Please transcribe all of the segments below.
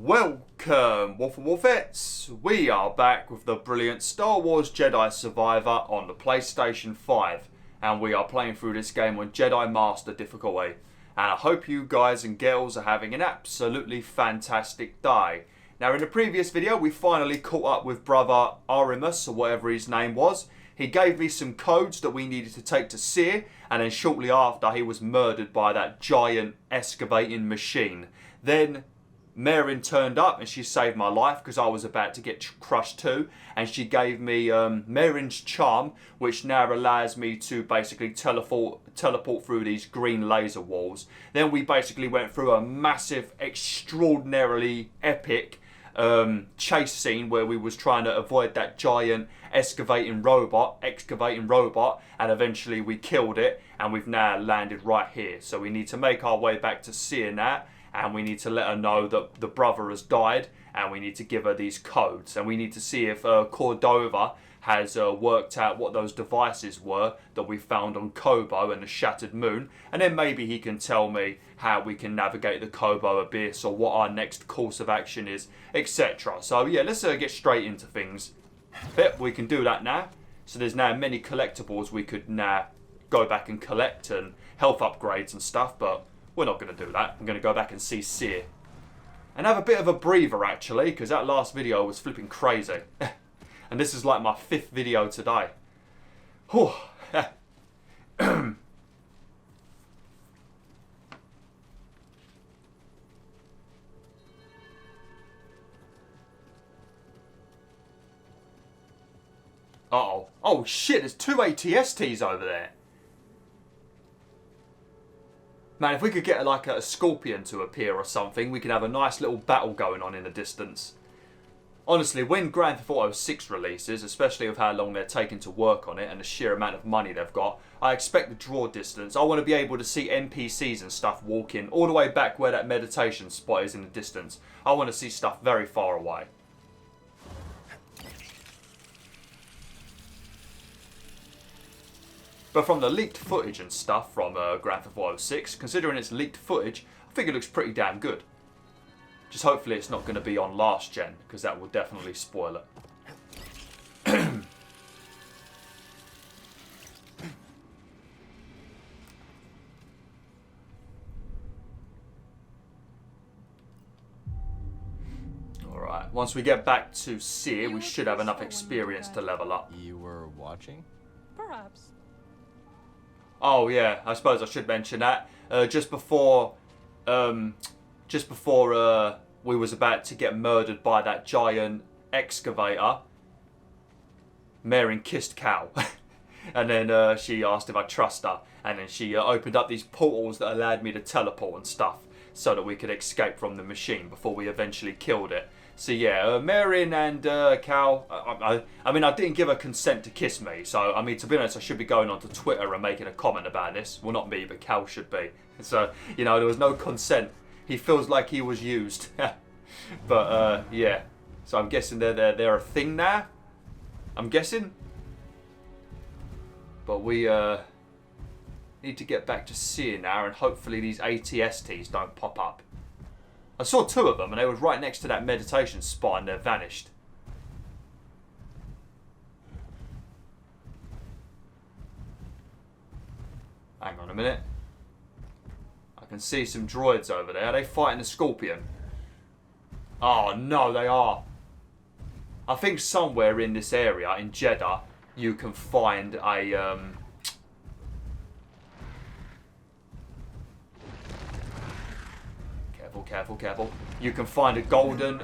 Welcome, WolfTheWolfettes! We are back with the brilliant Star Wars Jedi Survivor on the PlayStation 5, and we are playing through this game on Jedi Master difficulty. And I hope you guys and girls are having an absolutely fantastic day. Now, in the previous video, we finally caught up with brother Arimus, or whatever his name was. He gave me some codes that we needed to take to Seer, and then shortly after, he was murdered by that giant excavating machine. Then Marin turned up and she saved my life because I was about to get crushed too, and she gave me Marin's charm, which now allows me to basically teleport through these green laser walls. Then we basically went through a massive, extraordinarily epic chase scene where we was trying to avoid that giant excavating robot, and eventually we killed it, and we've now landed right here. So we need to make our way back to Seer now. And we need to let her know that the brother has died, and we need to give her these codes. And we need to see if Cordova has worked out what those devices were that we found on Koboh and the Shattered Moon. And then maybe he can tell me how we can navigate the Koboh Abyss, or what our next course of action is, etc. So yeah, let's get straight into things. But we can do that now. So there's now many collectibles we could now go back and collect, and health upgrades and stuff, but we're not going to do that. I'm going to go back and see Seer. And have a bit of a breather, actually, because that last video was flipping crazy. And this is like my 5th video today. Whew. Uh-oh. Oh, shit, there's 2 ATSTs over there. Man, if we could get like a scorpion to appear or something, we could have a nice little battle going on in the distance. Honestly, when Grand Theft Auto 6 releases, especially with how long they're taking to work on it and the sheer amount of money they've got, I expect the draw distance. I want to be able to see NPCs and stuff walking all the way back where that meditation spot is in the distance. I want to see stuff very far away. But from the leaked footage and stuff from Grand Theft Auto 6, considering it's leaked footage, I think it looks pretty damn good. Just hopefully it's not going to be on last gen, because that will definitely spoil it. Alright, once we get back to Seer, we should have enough experience to level up. You were watching? Perhaps. Oh yeah, I suppose I should mention that. Just before we was about to get murdered by that giant excavator, Marin kissed Cal. And then she asked if I trust her. And then she opened up these portals that allowed me to teleport and stuff, so that we could escape from the machine before we eventually killed it. So yeah, Marin and Cal, I mean, I didn't give her consent to kiss me. So, I mean, to be honest, I should be going onto Twitter and making a comment about this. Well, not me, but Cal should be. So, you know, there was no consent. He feels like he was used. But, yeah. So I'm guessing they're a thing now. I'm guessing. But we need to get back to Seer now, and hopefully these ATSTs don't pop up. I saw 2 of them, and they were right next to that meditation spot, and they've vanished. Hang on a minute. I can see some droids over there. Are they fighting the scorpion? Oh, no, they are. I think somewhere in this area, in Jeddah, you can find a Careful. You can find a golden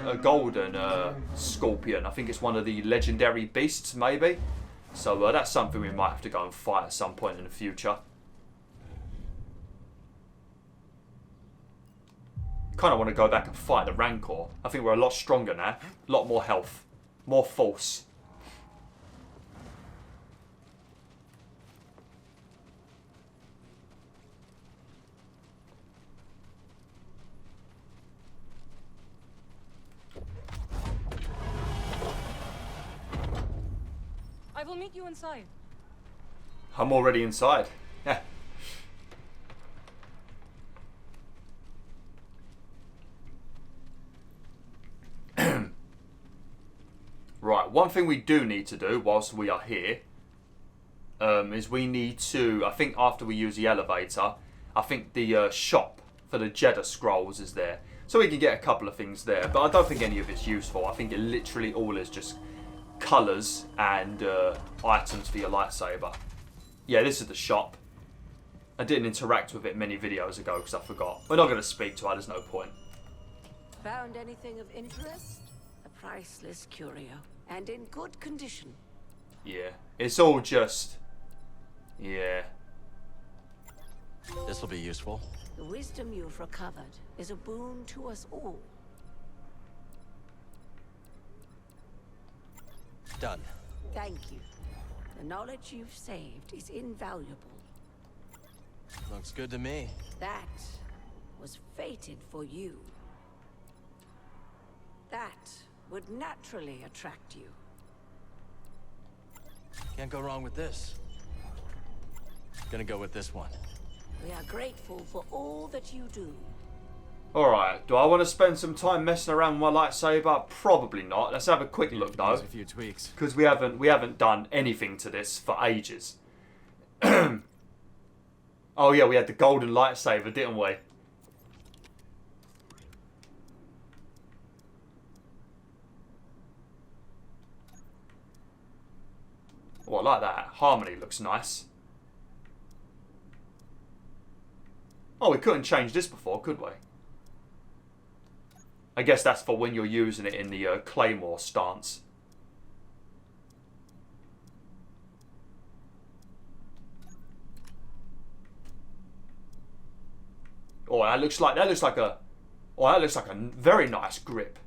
scorpion. I think it's one of the legendary beasts, maybe. So that's something we might have to go and fight at some point in the future. Kind of want to go back and fight the Rancor. I think we're a lot stronger now. A lot more health. More force. I will meet you inside. I'm already inside. one thing we do need to do whilst we are here is we need to, I think after we use the elevator, I think the shop for the Jedi scrolls is there. So we can get a couple of things there, but I don't think any of it's useful. I think it literally all is just colours and items for your lightsaber. Yeah, this is the shop. I didn't interact with it many videos ago because I forgot. We're not going to speak to her, there's no point. Found anything of interest? A priceless curio, and in good condition. Yeah, it's all just... yeah. This will be useful. The wisdom you've recovered is a boon to us all. Done. Thank you. The knowledge you've saved is invaluable. Looks good to me. That was fated for you. That would naturally attract you. Can't go wrong with this. Gonna go with this one. We are grateful for all that you do. Alright, do I want to spend some time messing around with my lightsaber? Probably not. Let's have a quick look though. A few tweaks. Because we haven't done anything to this for ages. Oh yeah, we had the golden lightsaber, didn't we? Oh, I like that. Harmony looks nice. Oh, we couldn't change this before, could we? I guess that's for when you're using it in the Claymore stance. Oh, that looks like a very nice grip.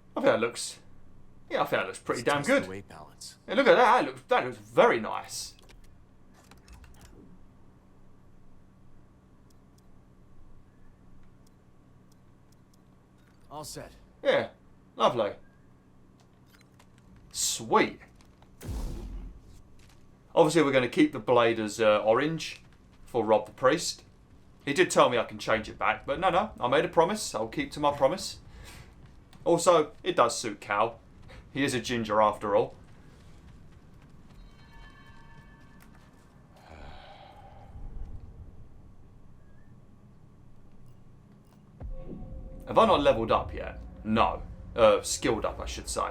I think that looks... yeah, I think that looks pretty damn good. The weight balance. Hey, look at that. That looks very nice. All set. Yeah, lovely. Sweet. Obviously, we're going to keep the blade as orange for Rob the Priest. He did tell me I can change it back, but no, I made a promise. I'll keep to my promise. Also, it does suit Cal. He is a ginger after all. Have I not leveled up yet? No. Skilled up, I should say.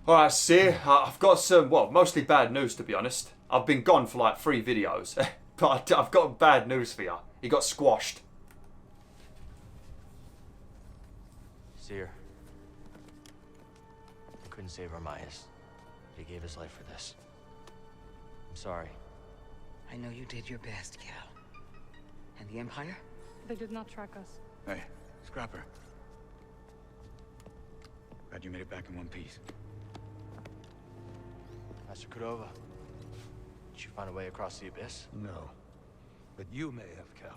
Alright, see, I've got some, well, mostly bad news to be honest. I've been gone for like 3 videos. But I've got bad news for you. He got squashed. Seer. Couldn't save Armias. He gave his life for this. I'm sorry. I know you did your best, Cal. And the Empire? They did not track us. Hey, Scrapper. Glad you made it back in one piece. Master Cordova. Did you find a way across the abyss? No. But you may have, Cal.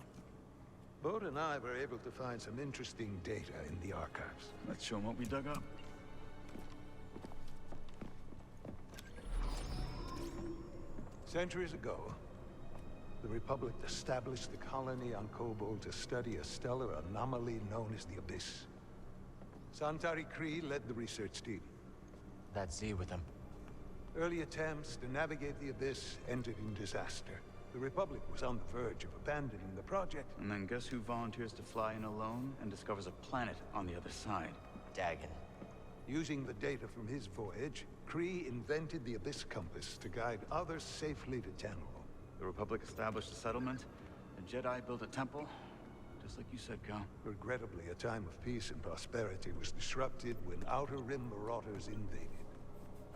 Bode and I were able to find some interesting data in the archives. Let's show them what we dug up. Centuries ago, the Republic established the colony on Koboh to study a stellar anomaly known as the Abyss. Santari Kree led the research team. That Z with him. Early attempts to navigate the Abyss ended in disaster. The Republic was on the verge of abandoning the project. And then guess who volunteers to fly in alone and discovers a planet on the other side? Dagon. Using the data from his voyage, Kree invented the Abyss Compass to guide others safely to Channel. The Republic established a settlement, the Jedi built a temple, just like you said, Cal. Regrettably, a time of peace and prosperity was disrupted when Outer Rim marauders invaded.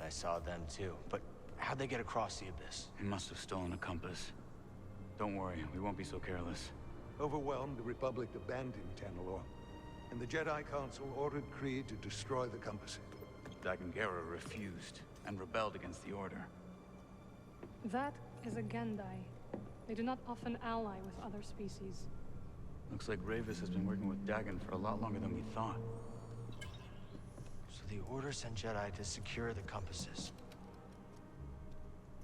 I saw them too, but how'd they get across the abyss? He must have stolen a compass. Don't worry, we won't be so careless. Overwhelmed, the Republic abandoned Tanalorr, and the Jedi Council ordered Kree to destroy the compass. Dagon Gera refused. and rebelled against the Order. That is a Gendai. They do not often ally with other species. Looks like Ravis has been working with Dagon for a lot longer than we thought. So the Order sent Jedi to secure the compasses.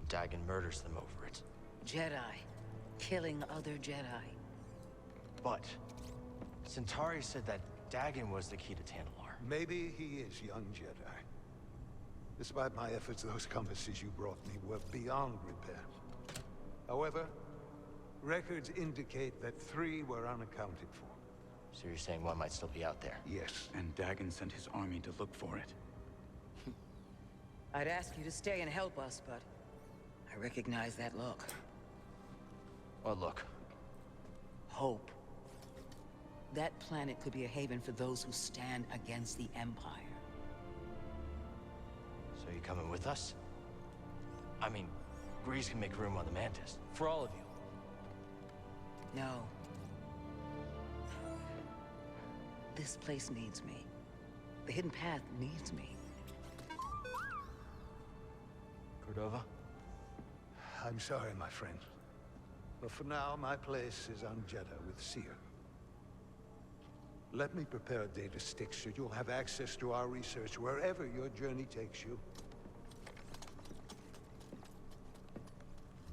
Dagon murders them over it. Jedi. Killing other Jedi. But Centauri said that Dagon was the key to Tantalar. Maybe he is, young Jedi. Despite my efforts, those compasses you brought me were beyond repair. However, records indicate that 3 were unaccounted for. So you're saying one might still be out there? Yes. And Dagon sent his army to look for it. I'd ask you to stay and help us, but I recognize that look. What look? Hope. That planet could be a haven for those who stand against the Empire. So you coming with us? I mean, Grease can make room on the Mantis. For all of you. No. This place needs me. The Hidden Path needs me. Cordova? I'm sorry, my friend. But for now, my place is on Jeddah with Seer. Let me prepare a data stick so you'll have access to our research wherever your journey takes you.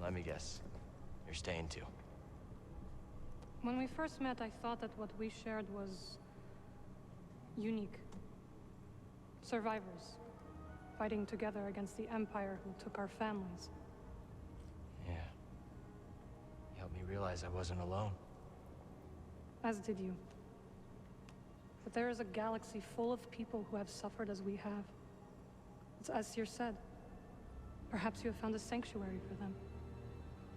Let me guess. You're staying too. When we first met, I thought that what we shared was unique. Survivors, fighting together against the Empire who took our families. Yeah. You helped me realize I wasn't alone. As did you. But there is a galaxy full of people who have suffered as we have. It's as Seer said. Perhaps you have found a sanctuary for them.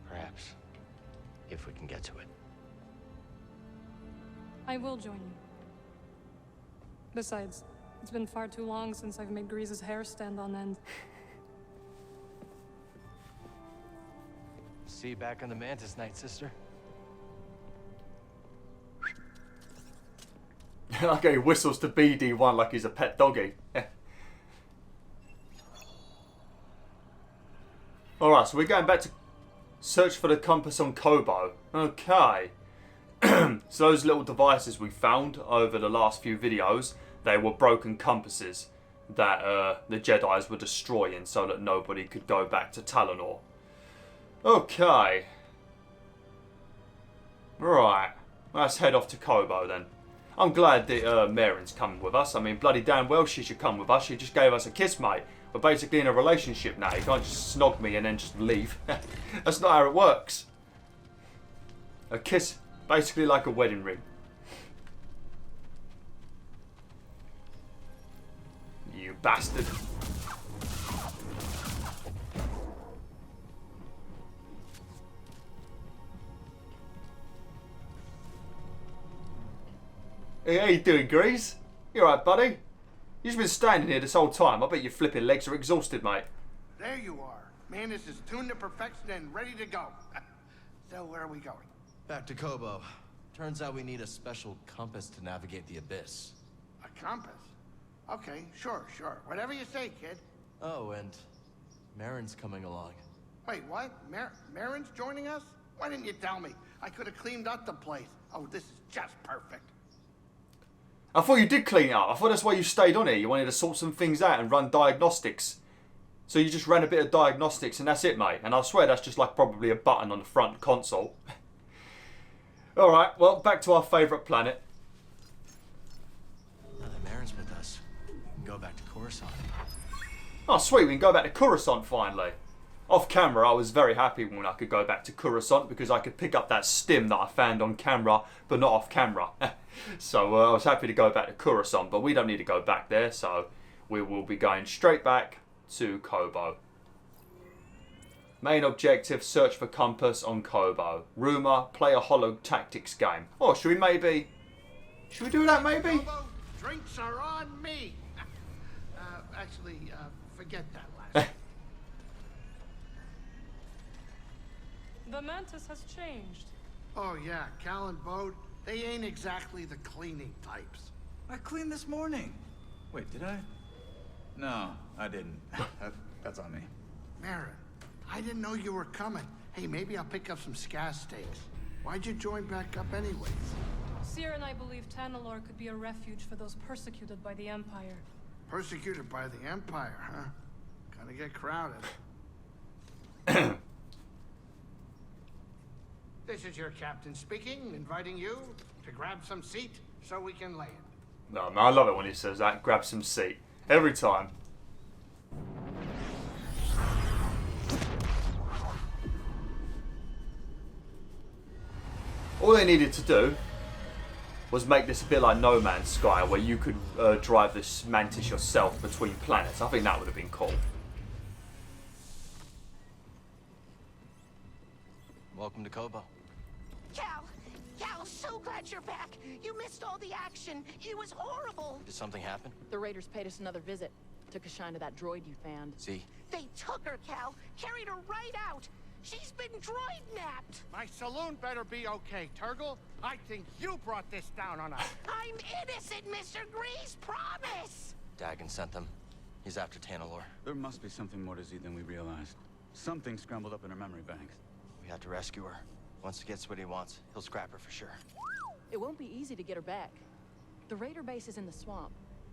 Perhaps. If we can get to it. I will join you. Besides, it's been far too long since I've made Grease's hair stand on end. See you back on the Mantis, Night Sister. Like he whistles to BD1 like he's a pet doggy. Alright, so we're going back to search for the compass on Koboh. Okay. So those little devices we found over the last few videos, they were broken compasses that the Jedis were destroying so that nobody could go back to Talonor. Okay. Right. Let's head off to Koboh then. I'm glad that Marin's coming with us. I mean, bloody damn well she should come with us. She just gave us a kiss, mate. We're basically in a relationship now. You can't just snog me and then just leave. That's not how it works. A kiss, basically like a wedding ring. You bastard. Hey, how you doing, Grease? You alright, buddy? You've been standing here this whole time. I bet your flipping legs are exhausted, mate. There you are. Mantis is tuned to perfection and ready to go. So where are we going? Back to Koboh. Turns out we need a special compass to navigate the abyss. A compass? Okay, sure. Whatever you say, kid. Oh, and Marin's coming along. Wait, what? Marin's joining us? Why didn't you tell me? I could have cleaned up the place. Oh, this is just perfect. I thought you did clean it up. I thought that's why you stayed on here. You wanted to sort some things out and run diagnostics. So you just ran a bit of diagnostics and that's it, mate. And I swear that's just like probably a button on the front console. Alright, well, back to our favourite planet. Now that Marin's with us, we can go back to Coruscant. Oh, sweet, we can go back to Coruscant finally. Off camera, I was very happy when I could go back to Coruscant because I could pick up that stim that I found on camera, but not off camera. So I was happy to go back to Coruscant, but we don't need to go back there, so we will be going straight back to Koboh. Main objective, search for compass on Koboh. Rumour, play a hollow tactics game. Oh, should we do that maybe? Koboh, drinks are on me. Actually, forget that last. The Mantis has changed. Oh yeah, Cal and Bode, they ain't exactly the cleaning types. I cleaned this morning. Wait, did I? No, I didn't. That's on me. Marin, I didn't know you were coming. Hey, maybe I'll pick up some scaz steaks. Why'd you join back up anyways? Seer and I believe Tanalor could be a refuge for those persecuted by the Empire. Persecuted by the Empire, huh? Gonna get crowded. This is your captain speaking, inviting you to grab some seat so we can land. No, man, I love it when he says that. Grab some seat. Every time. All they needed to do was make this a bit like No Man's Sky, where you could drive this mantis yourself between planets. I think that would have been cool. Welcome to Koboh. Cal, so glad you're back. You missed all the action. It was horrible. Did something happen? The Raiders paid us another visit. Took a shine to that droid you found. See? They took her, Cal. Carried her right out. She's been droid-napped. My saloon better be okay, Turgle. I think you brought this down on us. I'm innocent, Mr. Grease. Promise. Dagon sent them. He's after Tanalor. There must be something more to Z than we realized. Something scrambled up in her memory banks. We have to rescue her. Once he gets what he wants, he'll scrap her for sure. It won't be easy to get her back. The Raider base is in the swamp.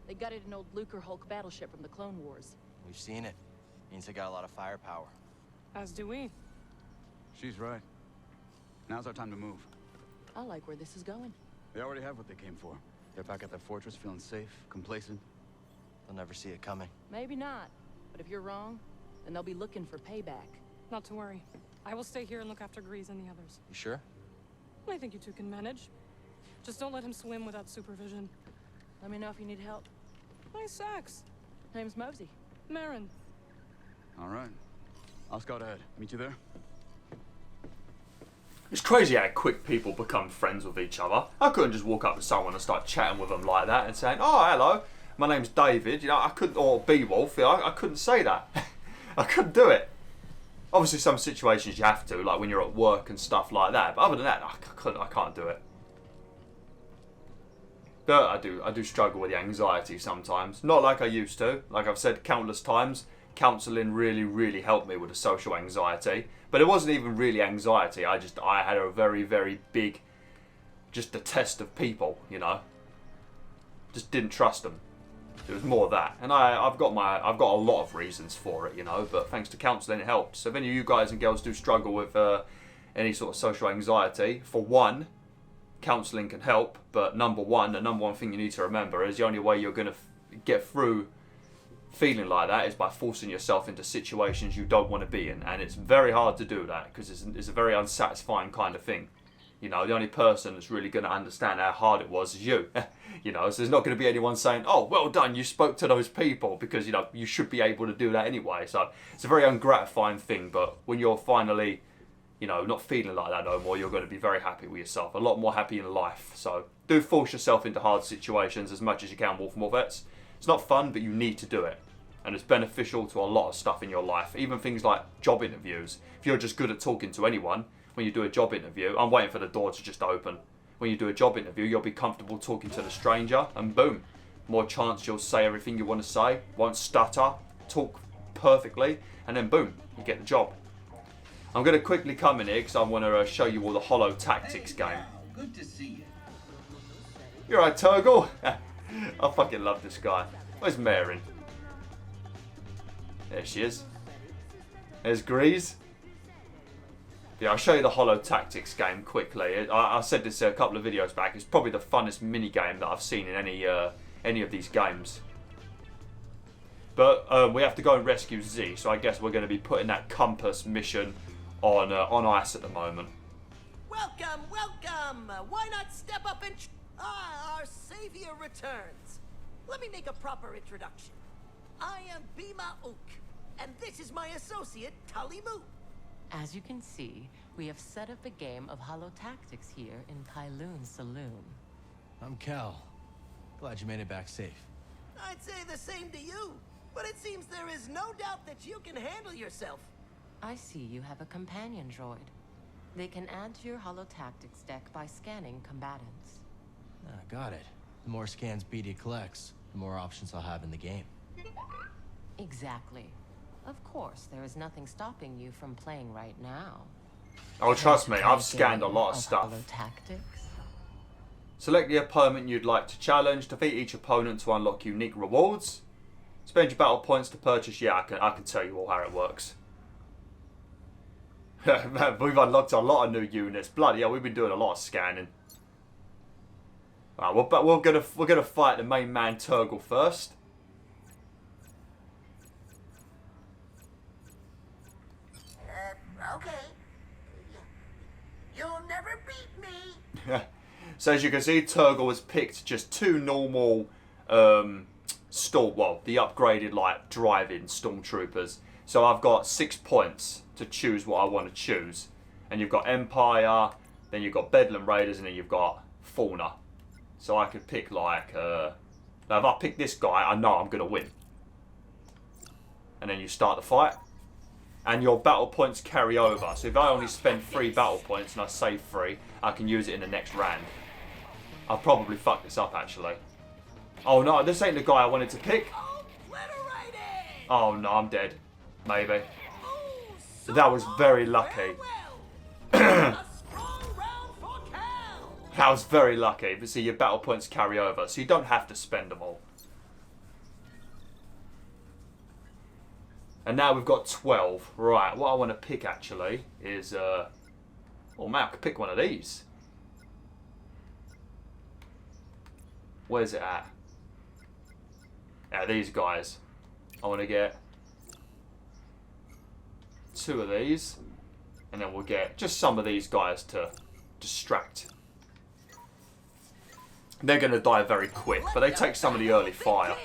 They gutted an old Lucre Hulk battleship from the Clone Wars. We've seen it. Means they got a lot of firepower. As do we. She's right. Now's our time to move. I like where this is going. They already have what they came for. They're back at their fortress, feeling safe, complacent. They'll never see it coming. Maybe not. But if you're wrong, then they'll be looking for payback. Not to worry. I will stay here and look after Grease and the others. You sure? I think you two can manage. Just don't let him swim without supervision. Let me know if you need help. Nice sax. Name's Mosey. Marin. All right. I'll scout ahead. Meet you there? It's crazy how quick people become friends with each other. I couldn't just walk up to someone and start chatting with them like that and saying, "Oh, hello, my name's David." You know, I couldn't, or BwolfTheWolf. You know, I couldn't say that. I couldn't do it. Obviously, some situations you have to, like when you're at work and stuff like that. But other than that, I can't do it. But I do struggle with the anxiety sometimes. Not like I used to. Like I've said countless times, counselling really, really helped me with the social anxiety. But it wasn't even really anxiety. I had a very, very big, just detest of people. You know, just didn't trust them. It was more that, and I've got a lot of reasons for it, you know. But thanks to counselling, it helped. So if any of you guys and girls do struggle with any sort of social anxiety, for one, counselling can help. But the number one thing you need to remember is the only way you're gonna get through feeling like that is by forcing yourself into situations you don't want to be in, and it's very hard to do that because it's a very unsatisfying kind of thing. You know, the only person that's really going to understand how hard it was is you. You know, so there's not going to be anyone saying, "Oh, well done, you spoke to those people," because, you know, you should be able to do that anyway. So it's a very ungratifying thing, but when you're finally, you know, not feeling like that no more, you're going to be very happy with yourself, a lot more happy in life. So do force yourself into hard situations as much as you can, Wolf and Wolfettes. It's not fun, but you need to do it. And it's beneficial to a lot of stuff in your life, even things like job interviews. If you're just good at talking to anyone, when you do a job interview, I'm waiting for the door to just open. When you do a job interview, you'll be comfortable talking to the stranger, and boom, more chance you'll say everything you want to say, won't stutter, talk perfectly, and then boom, you get the job. I'm going to quickly come in here because I want to show you all the Holo Tactics game. Good to see you. You're right, Turgle. I fucking love this guy. Where's Marin? There she is. There's Grease. Yeah, I'll show you the Holo Tactics game quickly. I said this a couple of videos back. It's probably the funnest mini game that I've seen in any of these games. But we have to go and rescue Z, so I guess we're going to be putting that compass mission on ice at the moment. Welcome, welcome. Why not step up and... our savior returns. Let me make a proper introduction. I am Bima Ook, and this is my associate, Tully Moo. As you can see, we have set up a game of Holo Tactics here in Pyloon's saloon. I'm Cal. Glad you made it back safe. I'd say the same to you, but it seems there is no doubt that you can handle yourself. I see you have a companion droid. They can add to your Holo Tactics deck by scanning combatants. Got it. The more scans BD collects, the more options I'll have in the game. Exactly. Of course, there is nothing stopping you from playing right now. Oh, trust me, I've scanned a lot of stuff. Tactics. Select the opponent you'd like to challenge. Defeat each opponent to unlock unique rewards. Spend your battle points to purchase. Yeah, I can tell you all how it works. Man, we've unlocked a lot of new units. Bloody hell, we've been doing a lot of scanning. Right, we're gonna fight the main man Turgle first. Okay. You'll never beat me. So as you can see, Turgle has picked just two normal, the upgraded like driving stormtroopers. So I've got 6 points to choose what I want to choose, and you've got Empire, then you've got Bedlam Raiders, and then you've got Fauna. So I could pick like, now if I pick this guy, I know I'm gonna win. And then you start the fight, and your battle points carry over. So if I only spend 3 battle points and I save 3, I can use it in the next round. I'll probably fuck this up actually. Oh no, this ain't the guy I wanted to pick. Oh no, I'm dead. Maybe. That was very lucky. That was very lucky. But see, your battle points carry over, so you don't have to spend them all. And now we've got 12. Right, what I want to pick actually is... oh man, I could pick one of these. Where's it at? Yeah, these guys. I want to get 2 of these. And then we'll get just some of these guys to distract. They're going to die very quick, but they take some of the early fire.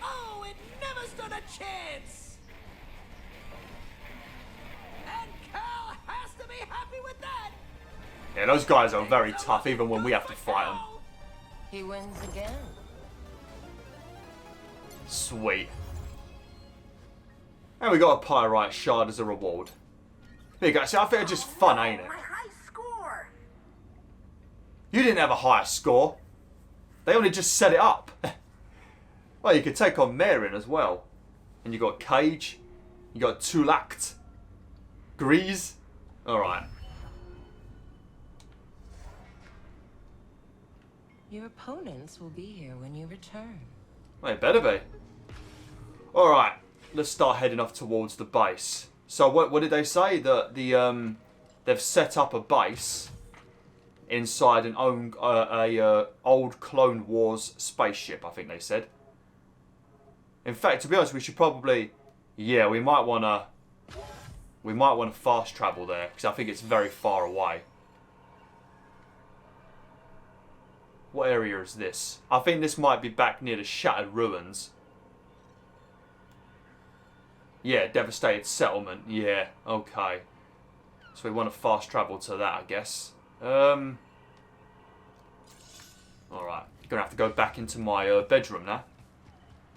Oh, it never stood a chance. And Cal has to be happy with that. Yeah, those guys are very tough, even when we have to fight them. He wins again. Sweet. And we got a Pyrite Shard as a reward. There you go. See, I think it's just fun, ain't it? My high score. You didn't have a higher score. They only just set it up. Well, you could take on Marin as well. And you got Cage. You got Tulact. Grease. Alright. Your opponents will be here when you return. Well, it better be. Alright. Let's start heading off towards the base. So what did they say? That they've set up a base inside an old Clone Wars spaceship, I think they said. In fact, to be honest, we should probably, yeah, we might want to fast travel there because I think it's very far away. What area is this? I think this might be back near the Shattered Ruins. Yeah, Devastated Settlement. Yeah, okay. So we want to fast travel to that, I guess. Alright, gonna have to go back into my bedroom now.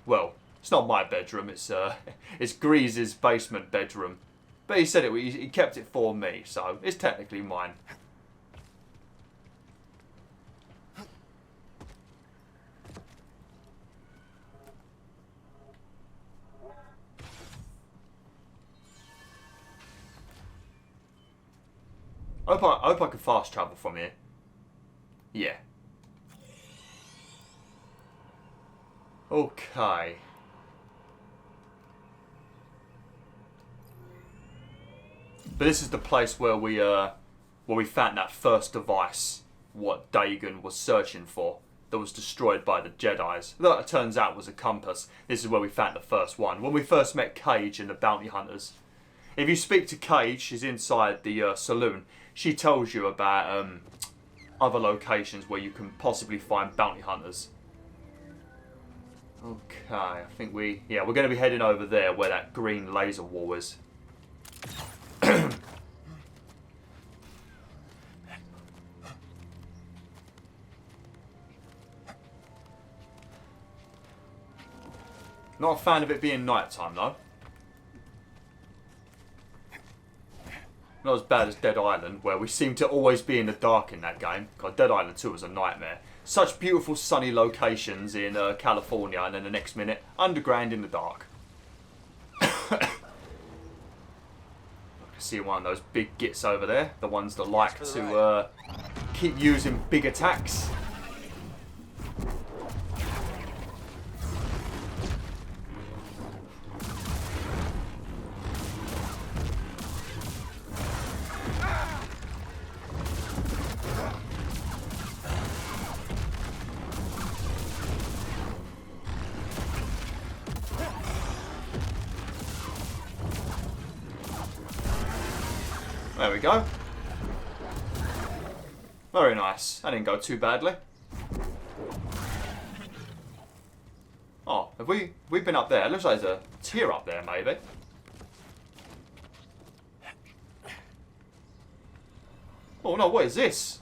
Well, it's not my bedroom, it's Grease's basement bedroom. But he said he kept it for me, so it's technically mine. I hope I can fast travel from here. Yeah. Okay. But this is the place where we found that first device, what Dagon was searching for, that was destroyed by the Jedis. That, it turns out, was a compass. This is where we found the first one. When we first met Cage and the bounty hunters. If you speak to Cage, she's inside the saloon. She tells you about other locations where you can possibly find bounty hunters. Okay, I think we're going to be heading over there where that green laser wall is. Not a fan of it being nighttime though. Not as bad as Dead Island, where we seem to always be in the dark in that game. God, Dead Island 2 was a nightmare. Such beautiful sunny locations in California, and then the next minute, underground in the dark. See one of those big gits over there, the ones that like to keep using big attacks. There we go. Very nice. That didn't go too badly. Oh, have we've been up there? It looks like there's a tier up there, maybe. Oh no, what is this?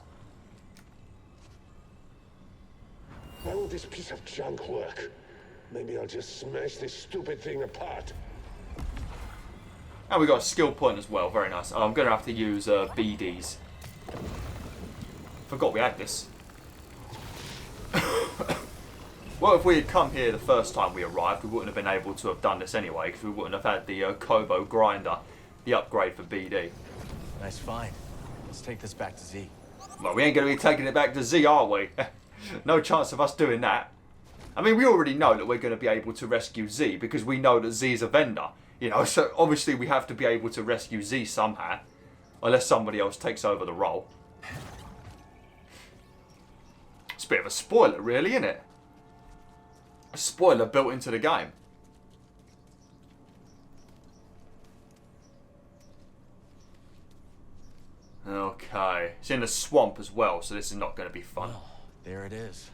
Why will this piece of junk work? Maybe I'll just smash this stupid thing apart. And we got a skill point as well. Very nice. Oh, I'm going to have to use BDs. Forgot we had this. Well, if we had come here the first time we arrived, we wouldn't have been able to have done this anyway, because we wouldn't have had the Koboh grinder, the upgrade for BD. Nice find. Let's take this back to Z. Well, we ain't going to be taking it back to Z, are we? No chance of us doing that. I mean, we already know that we're going to be able to rescue Z, because we know that Z is a vendor. You know, so obviously we have to be able to rescue Z somehow. Unless somebody else takes over the role. It's a bit of a spoiler, really, isn't it? A spoiler built into the game. Okay. It's in the swamp as well, so this is not going to be fun. Oh, there it is.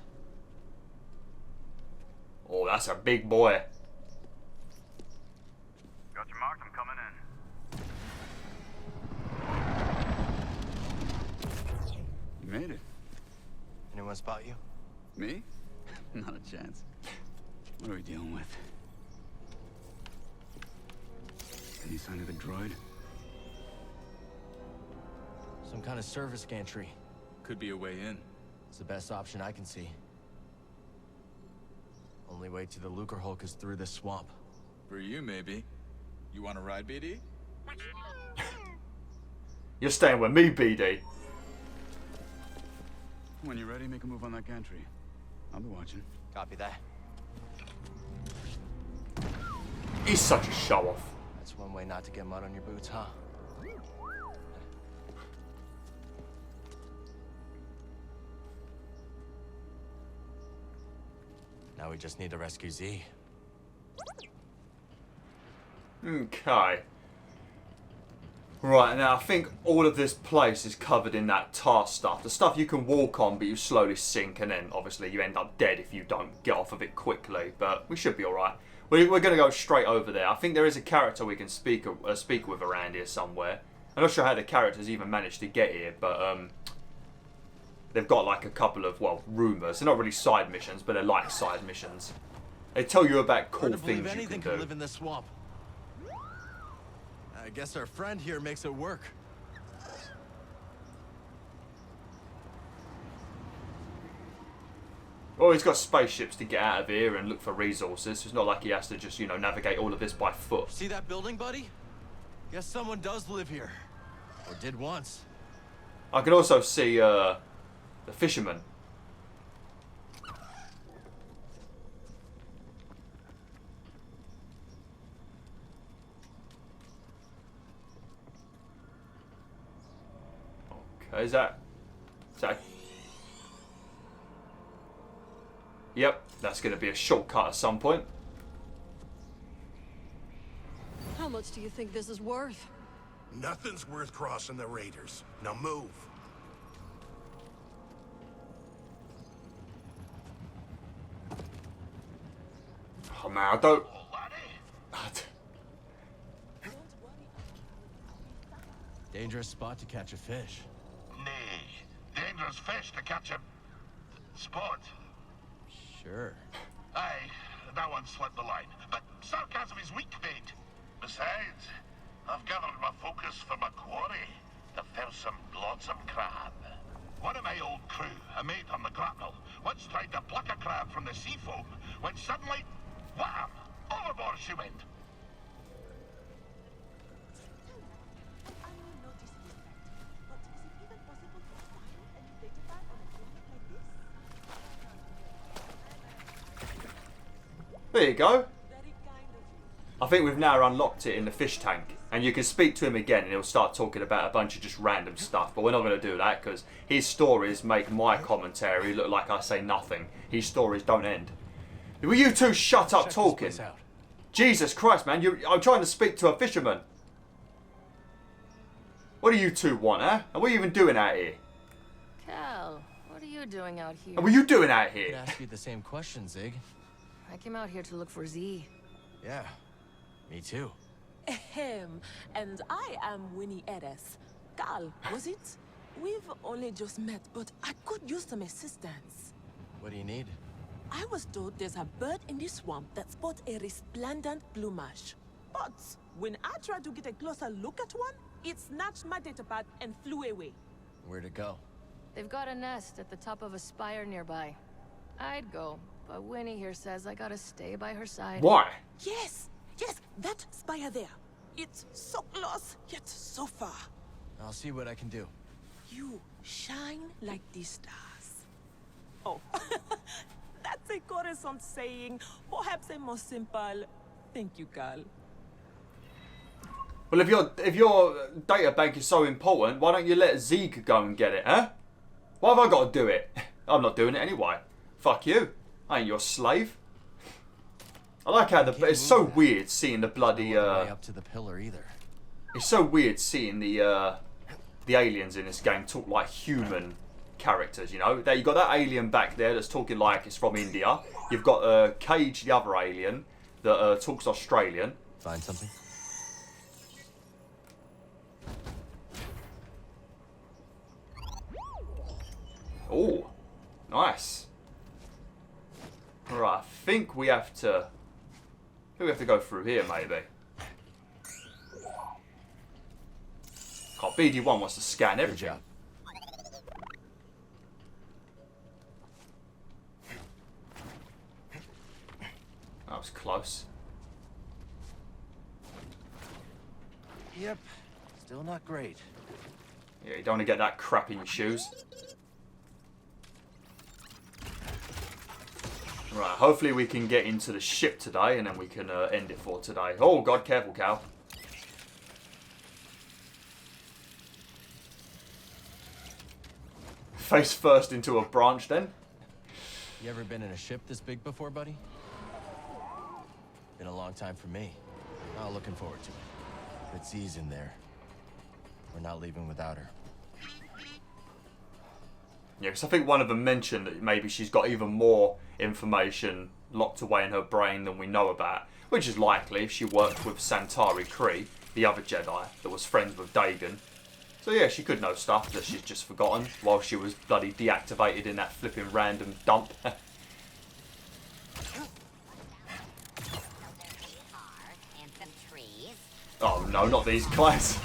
Oh, that's a big boy. Got your mark, I'm coming in. You made it. Anyone spot you? Me? Not a chance. What are we dealing with? Any sign of the droid? Some kind of service gantry. Could be a way in. It's the best option I can see. Only way to the Lucre Hulk is through this swamp. For you, maybe. You want to ride, BD? You're staying with me, BD. When you're ready, make a move on that gantry. I'll be watching. Copy that. He's such a show-off. That's one way not to get mud on your boots, huh? Now we just need to rescue Z. Okay. Right, now I think all of this place is covered in that tar stuff. The stuff you can walk on, but you slowly sink, and then obviously you end up dead if you don't get off of it quickly. But we should be alright. We're going to go straight over there. I think there is a character we can speak with around here somewhere. I'm not sure how the characters even managed to get here, but they've got like a couple of, well, rumours. They're not really side missions, but they're like side missions. They tell you about cool things you can do. Live in this swamp. I guess our friend here makes it work. Well, he's got spaceships to get out of here and look for resources. It's not like he has to just, you know, navigate all of this by foot. See that building, buddy? Guess someone does live here. Or did once. I can also see the fisherman. Okay, is that... Yep, that's going to be a shortcut at some point. How much do you think this is worth? Nothing's worth crossing the Raiders. Now move. Oh man, I don't... Dangerous spot to catch a fish. Nay, dangerous fish to catch a... sport. Sure. Aye, that one slipped the line. But sarcasm is weak bait. Besides, I've gathered my focus for my quarry, the fearsome, lonesome crab. One of my old crew, a mate on the grapnel, once tried to pluck a crab from the sea foam, when suddenly, wham! Overboard she went. There you go. I think we've now unlocked it in the fish tank. And you can speak to him again and he'll start talking about a bunch of just random stuff. But we're not going to do that because his stories make my commentary look like I say nothing. His stories don't end. Will you two shut up talking? Jesus Christ, man. I'm trying to speak to a fisherman. What do you two want, huh? And what are you even doing out here? Cal, what are you doing out here? And what are you doing out here? I could ask you the same question, Zig. I came out here to look for Z. Yeah, me too. Ahem. And I am Winnie Eres. Cal, was it? We've only just met, but I could use some assistance. What do you need? I was told there's a bird in this swamp that sports a resplendent plumage. But when I tried to get a closer look at one, it snatched my datapad and flew away. Where'd it go? They've got a nest at the top of a spire nearby. I'd go, but Winnie here says I gotta stay by her side. Why? Yes, yes, that spire there. It's so close, yet so far. I'll see what I can do. You shine like the stars. Oh, that's a Coruscant saying, perhaps a more simple, thank you, Cal. Well, if your data bank is so important, why don't you let Zeke go and get it, huh? Why have I got to do it? I'm not doing it anyway. Fuck you. I ain't your slave. I like how it's so weird seeing the bloody up to the pillar either. It's so weird seeing the aliens in this game talk like human characters, you know. There you got that alien back there that's talking like it's from India. You've got Cage, the other alien, that talks Australian. Find something? Oh, nice. Right, I think we have to go through here, maybe. Oh, BD1 wants to scan everything. That was close. Yep, still not great. Yeah, you don't want to get that crap in your shoes. Right, hopefully we can get into the ship today and then we can end it for today. Oh god, careful, Cal. Face first into a branch then. You ever been in a ship this big before, buddy? Been a long time for me. Oh, looking forward to it. But Z's in there. We're not leaving without her. Yeah, because I think one of them mentioned that maybe she's got even more information locked away in her brain than we know about, which is likely if she worked with Santari Khri, the other Jedi that was friends with Dagon. So yeah, she could know stuff that she's just forgotten while she was bloody deactivated in that flipping random dump. Oh no, not these guys.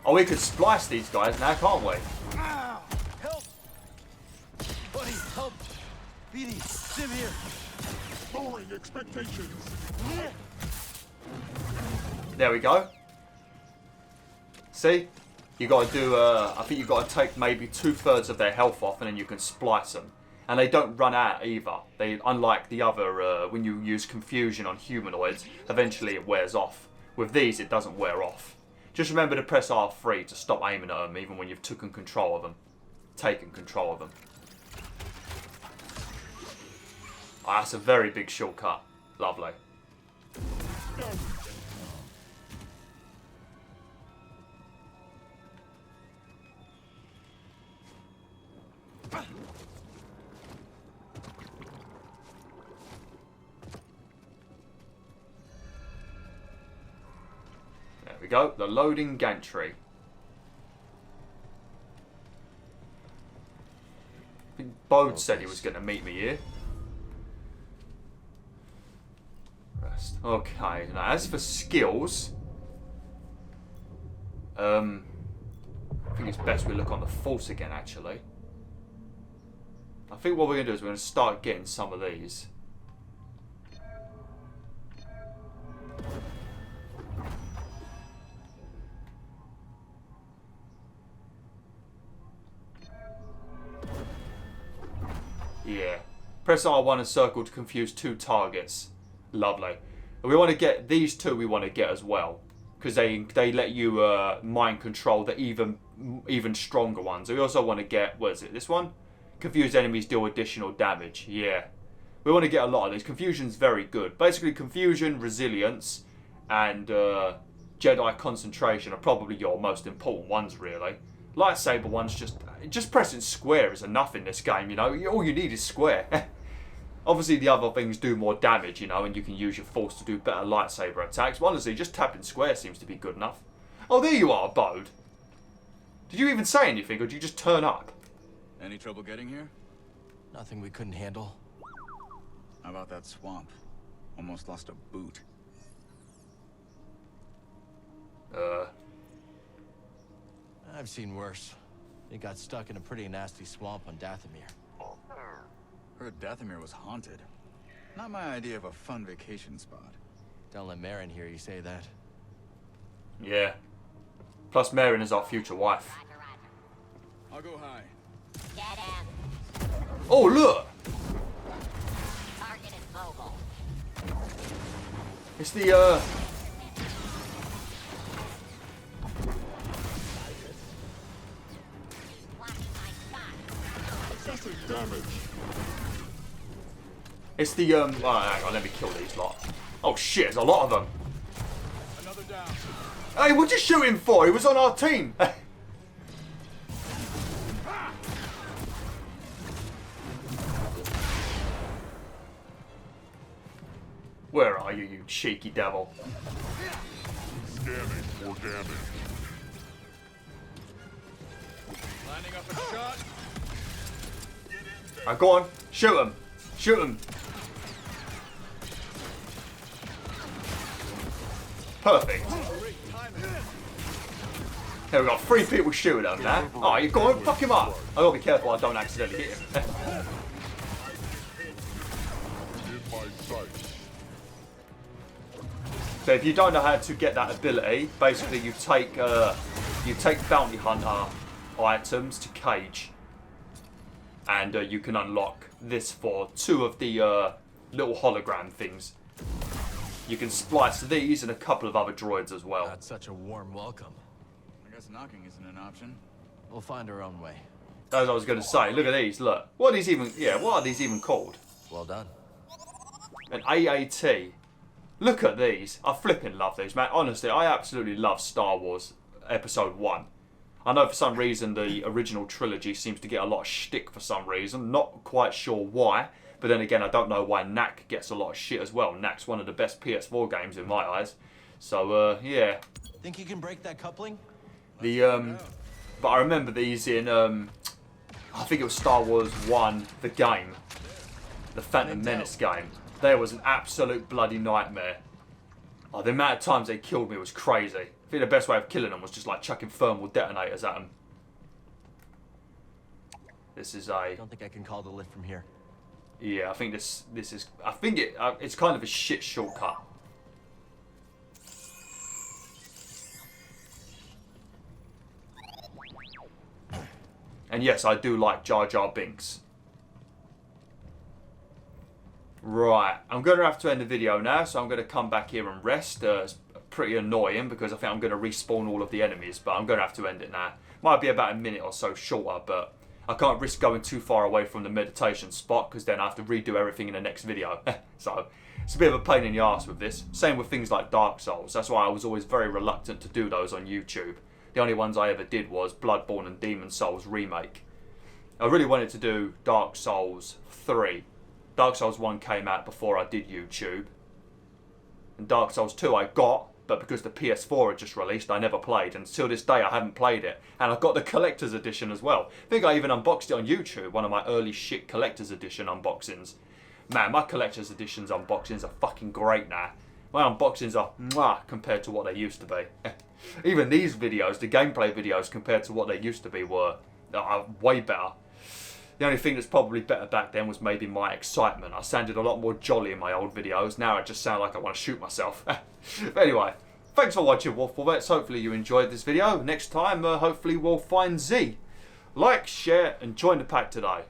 Oh, we could splice these guys now, can't we? Help! Buddy, help! BD, Sim here! Lowering expectations. There we go. See? You got to do, I think you got to take maybe 2/3 of their health off and then you can splice them. And they don't run out either. They, unlike the other, when you use confusion on humanoids, eventually it wears off. With these, it doesn't wear off. Just remember to press R3 to stop aiming at them, even when you've taken control of them. Oh, that's a very big shortcut. Lovely. There we go, the loading gantry. I think Bode said he was going to meet me here. Rest. Okay, now as for skills, I think it's best we look on the Force again, actually. I think what we're going to do is we're going to start getting some of these. Yeah. Press R1 and circle to confuse 2 targets. Lovely. And we want to get these 2 we want to get as well. Because they let you mind control the even stronger ones. We also want to get, what is it, this one? Confused enemies deal additional damage. Yeah. We want to get a lot of these. Confusion's very good. Basically, confusion, resilience, and Jedi concentration are probably your most important ones, really. Lightsaber ones, just pressing square is enough in this game, you know. All you need is square. Obviously, the other things do more damage, you know, and you can use your force to do better lightsaber attacks. But honestly, just tapping square seems to be good enough. Oh, there you are, Bode. Did you even say anything, or did you just turn up? Any trouble getting here? Nothing we couldn't handle. How about that swamp? Almost lost a boot. I've seen worse. They got stuck in a pretty nasty swamp on Dathomir. Heard Dathomir was haunted. Not my idea of a fun vacation spot. Don't let Merrin hear you say that. Yeah. Plus, Merrin is our future wife. I'll go high. Get him. Oh, look! Target is mobile. It's the, Excessive damage. It's the, oh, hang on, let me kill these lot. Oh shit, there's a lot of them. Another down. Hey, what'd you shoot him for? He was on our team. Where are you, you cheeky devil? Scanning for damage. Lining up a shot. Alright, go on. Shoot him. Shoot him. Perfect. Here we got 3 people shooting him now. Oh, you go on, fuck him up. I gotta be careful I don't accidentally hit him. In my sight. So if you don't know how to get that ability, basically you take bounty hunter items to Cage, and you can unlock this for 2 of the little hologram things. You can splice these and a couple of other droids as well. That's such a warm welcome. I guess knocking isn't an option. We'll find our own way. As I was going to say, look at these. Look, what are these even? Yeah, what are these even called? Well done. An AAT. Look at these. I flipping love these, man. Honestly, I absolutely love Star Wars Episode 1. I know for some reason the original trilogy seems to get a lot of shtick for some reason. Not quite sure why. But then again, I don't know why Knack gets a lot of shit as well. Knack's one of the best PS4 games in my eyes. So, yeah. Think you can break that coupling? But I remember these in, I think it was Star Wars 1, the game. The Phantom Menace game. There was an absolute bloody nightmare. Oh, the amount of times they killed me was crazy. I think the best way of killing them was just like chucking thermal detonators at them. This is a... I don't think I can call the lift from here. Yeah, I think this is... I think it's kind of a shit shortcut. And yes, I do like Jar Jar Binks. Right, I'm going to have to end the video now, so I'm going to come back here and rest. It's pretty annoying because I think I'm going to respawn all of the enemies, but I'm going to have to end it now. Might be about a minute or so shorter, but I can't risk going too far away from the meditation spot because then I have to redo everything in the next video. So it's a bit of a pain in the arse with this. Same with things like Dark Souls. That's why I was always very reluctant to do those on YouTube. The only ones I ever did was Bloodborne and Demon Souls Remake. I really wanted to do Dark Souls 3. Dark Souls 1 came out before I did YouTube. And Dark Souls 2 I got, but because the PS4 had just released, I never played. And till this day I haven't played it. And I got the Collector's Edition as well. I think I even unboxed it on YouTube, one of my early shit Collector's Edition unboxings. Man, my Collector's Editions unboxings are fucking great now. My unboxings are mwah compared to what they used to be. Even these videos, the gameplay videos compared to what they used to be are way better. The only thing that's probably better back then was maybe my excitement. I sounded a lot more jolly in my old videos. Now I just sound like I want to shoot myself. But anyway, thanks for watching BwolfTheWolf. Hopefully you enjoyed this video. Next time, hopefully we'll find Z. Like, share, and join the pack today.